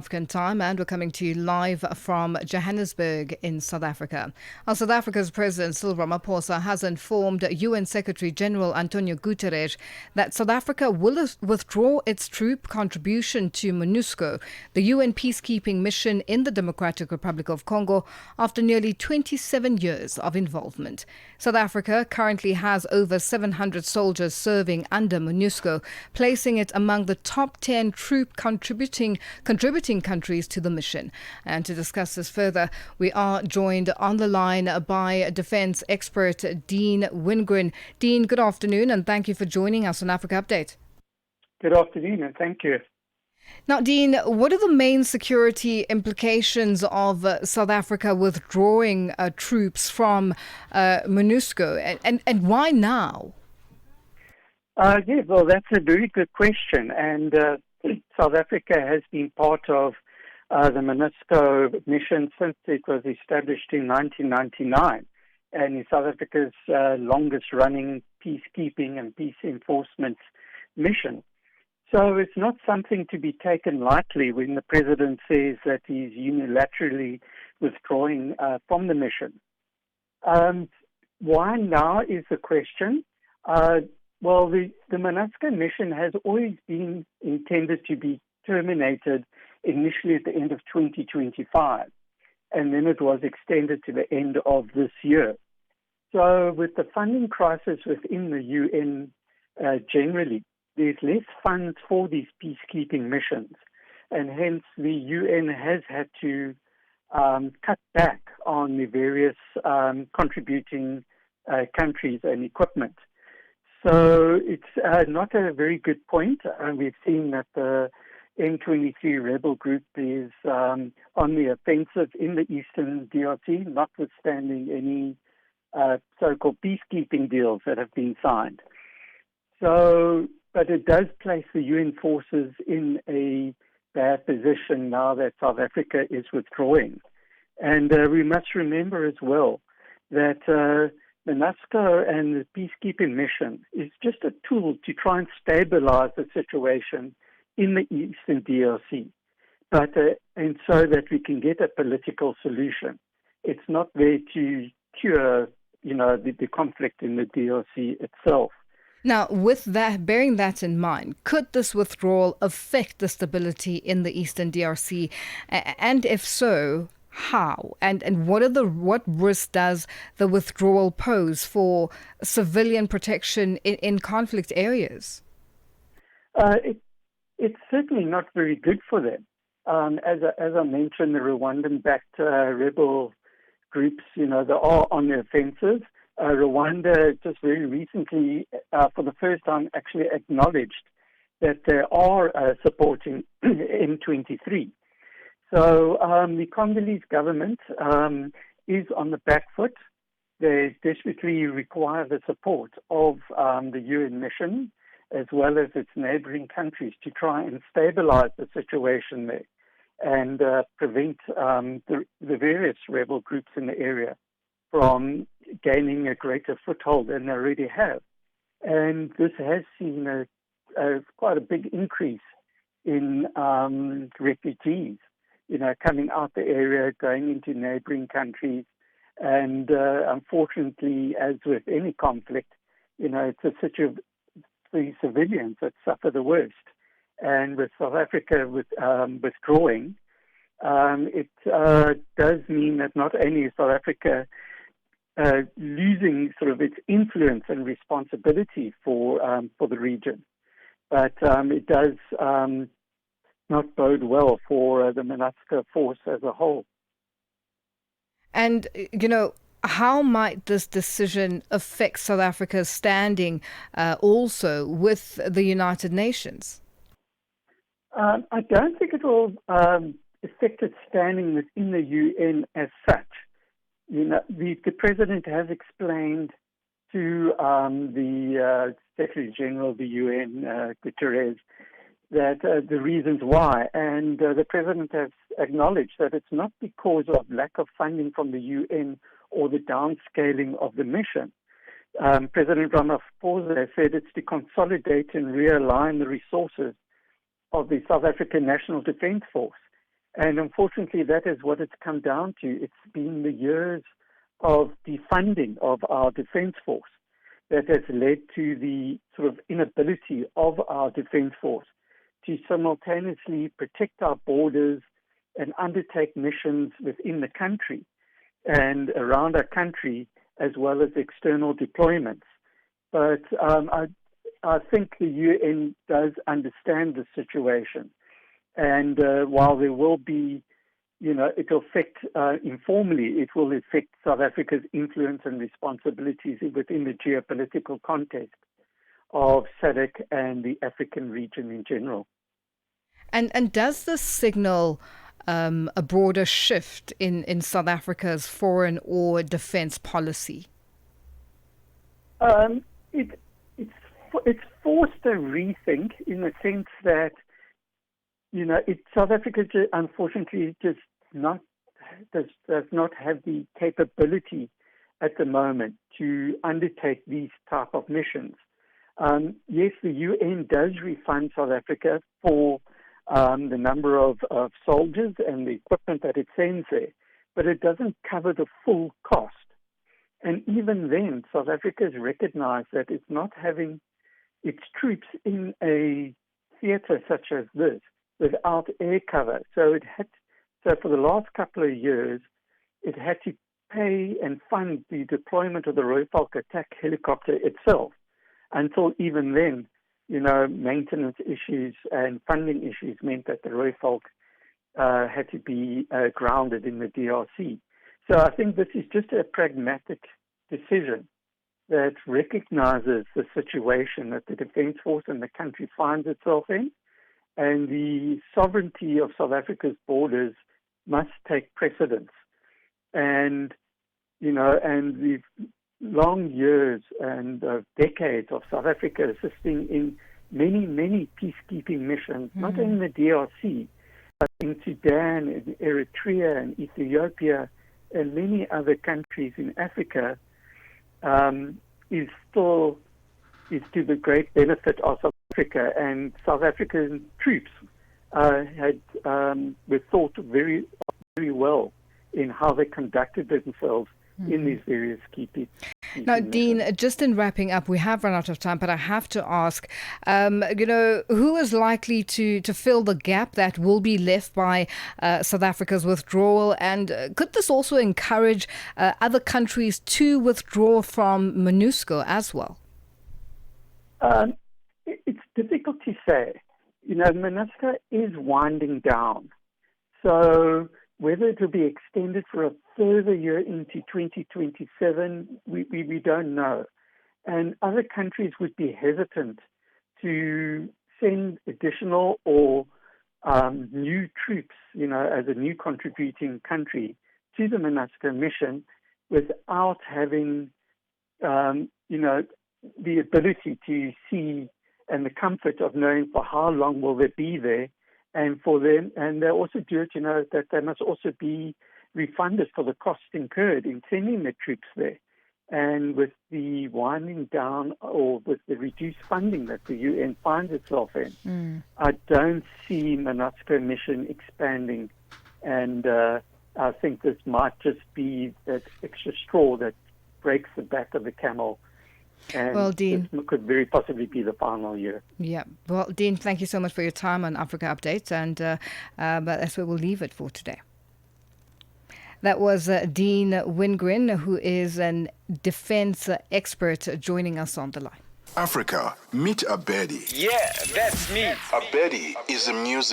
African time, and we're coming to you live from Johannesburg in South Africa. South Africa's President Cyril Ramaphosa has informed UN Secretary-General António Guterres that South Africa will withdraw its troop contribution to MONUSCO, the UN peacekeeping mission in the Democratic Republic of Congo, after nearly 27 years of involvement. South Africa currently has over 700 soldiers serving under MONUSCO, placing it among the top 10 troop contributing countries to the mission. And to discuss this further, we are joined on the line by defense expert Dean Wingrin. Dean, good afternoon, and thank you for joining us on Africa Update. Good afternoon, and thank you. Now, Dean, what are the main security implications of South Africa withdrawing troops from MONUSCO, and why now? Yeah, well, that's a very good question, and South Africa has been part of the MONUSCO mission since it was established in 1999, and is South Africa's longest-running peacekeeping and peace enforcement mission. So it's not something to be taken lightly when the president says that he's unilaterally withdrawing from the mission. Why now is the question. Well, the MONUSCO mission has always been intended to be terminated initially at the end of 2025, and then it was extended to the end of this year. So with the funding crisis within the UN generally, there's less funds for these peacekeeping missions, and hence the UN has had to cut back on the various contributing countries and equipment. So it's not a very good point. We've seen that the M23 rebel group is on the offensive in the eastern DRC, notwithstanding any so-called peacekeeping deals that have been signed. So, but it does place the UN forces in a bad position now that South Africa is withdrawing. And we must remember as well that MONUSCO and the peacekeeping mission is just a tool to try and stabilize the situation in the eastern DRC, and so that we can get a political solution. It's not there to cure, the conflict in the DRC itself. Now, with that, bearing that in mind, could this withdrawal affect the stability in the eastern DRC? And if so, how? And what risk does the withdrawal pose for civilian protection in conflict areas? It's certainly not very good for them. As I mentioned, the Rwandan-backed rebel groups, they are on the offensive. Rwanda just very recently, for the first time, actually acknowledged that they are supporting M23. So the Congolese government is on the back foot. They desperately require the support of the UN mission as well as its neighboring countries to try and stabilize the situation there and prevent the various rebel groups in the area from gaining a greater foothold than they already have. And this has seen quite a big increase in refugees, coming out the area, going into neighboring countries. And unfortunately, as with any conflict, it's a situation the civilians that suffer the worst. And with South Africa withdrawing, it does mean that not only is South Africa losing sort of its influence and responsibility for the region, but it does not bode well for the MONUSCO force as a whole. And, how might this decision affect South Africa's standing also with the United Nations? I don't think it will affect its standing within the UN as such. The president has explained to the Secretary-General of the UN, Guterres, that the reasons why, and the president has acknowledged that it's not because of lack of funding from the UN or the downscaling of the mission. President Ramaphosa said it's to consolidate and realign the resources of the South African National Defence Force And unfortunately, that is what it's come down to. It's been the years of defunding of our defense force that has led to the sort of inability of our defense force to simultaneously protect our borders and undertake missions within the country and around our country, as well as external deployments. But I think the UN does understand the situation. And while there will be, it will affect, informally, it will affect South Africa's influence and responsibilities within the geopolitical context of SADC and the African region in general. And does this signal a broader shift in South Africa's foreign or defense policy? It's forced a rethink in the sense that, South Africa unfortunately does not have the capability at the moment to undertake these type of missions. Yes, the UN does refund South Africa for the number of soldiers and the equipment that it sends there, but it doesn't cover the full cost. And even then, South Africa has recognized that it's not having its troops in a theater such as this without air cover. So for the last couple of years, it had to pay and fund the deployment of the Rooivalk attack helicopter itself. Until even then, maintenance issues and funding issues meant that the Rooivalk had to be grounded in the DRC. So I think this is just a pragmatic decision that recognizes the situation that the Defence Force and the country finds itself in, and the sovereignty of South Africa's borders must take precedence. And, and the long years and decades of South Africa assisting in many, many peacekeeping missions, not only in the DRC, but in Sudan, in Eritrea, and Ethiopia, and many other countries in Africa, is to the great benefit of South Africa. And South African troops were thought very, very well in how they conducted themselves in these various key Now, Dean, just in wrapping up, we have run out of time, but I have to ask, who is likely to fill the gap that will be left by South Africa's withdrawal? And could this also encourage other countries to withdraw from MONUSCO as well? It's difficult to say. MONUSCO is winding down. So whether it will be extended for a further year into 2027, we don't know. And other countries would be hesitant to send additional or new troops, as a new contributing country to the MONUSCO mission without having, the ability to see and the comfort of knowing for how long will they be there. And for them, and they also do it, that they must also be refunded for the costs incurred in sending the troops there. And with the winding down or with the reduced funding that the UN finds itself in, I don't see MONUSCO mission expanding. And I think this might just be that extra straw that breaks the back of the camel. And well, Dean, this could very possibly be the final year. Yeah. Well, Dean, thank you so much for your time on Africa Updates, and but that's where we'll leave it for today. That was Dean Wingrin, who is an defense expert, joining us on the line. Africa, meet Abedi. Yeah, that's me. Abedi is a music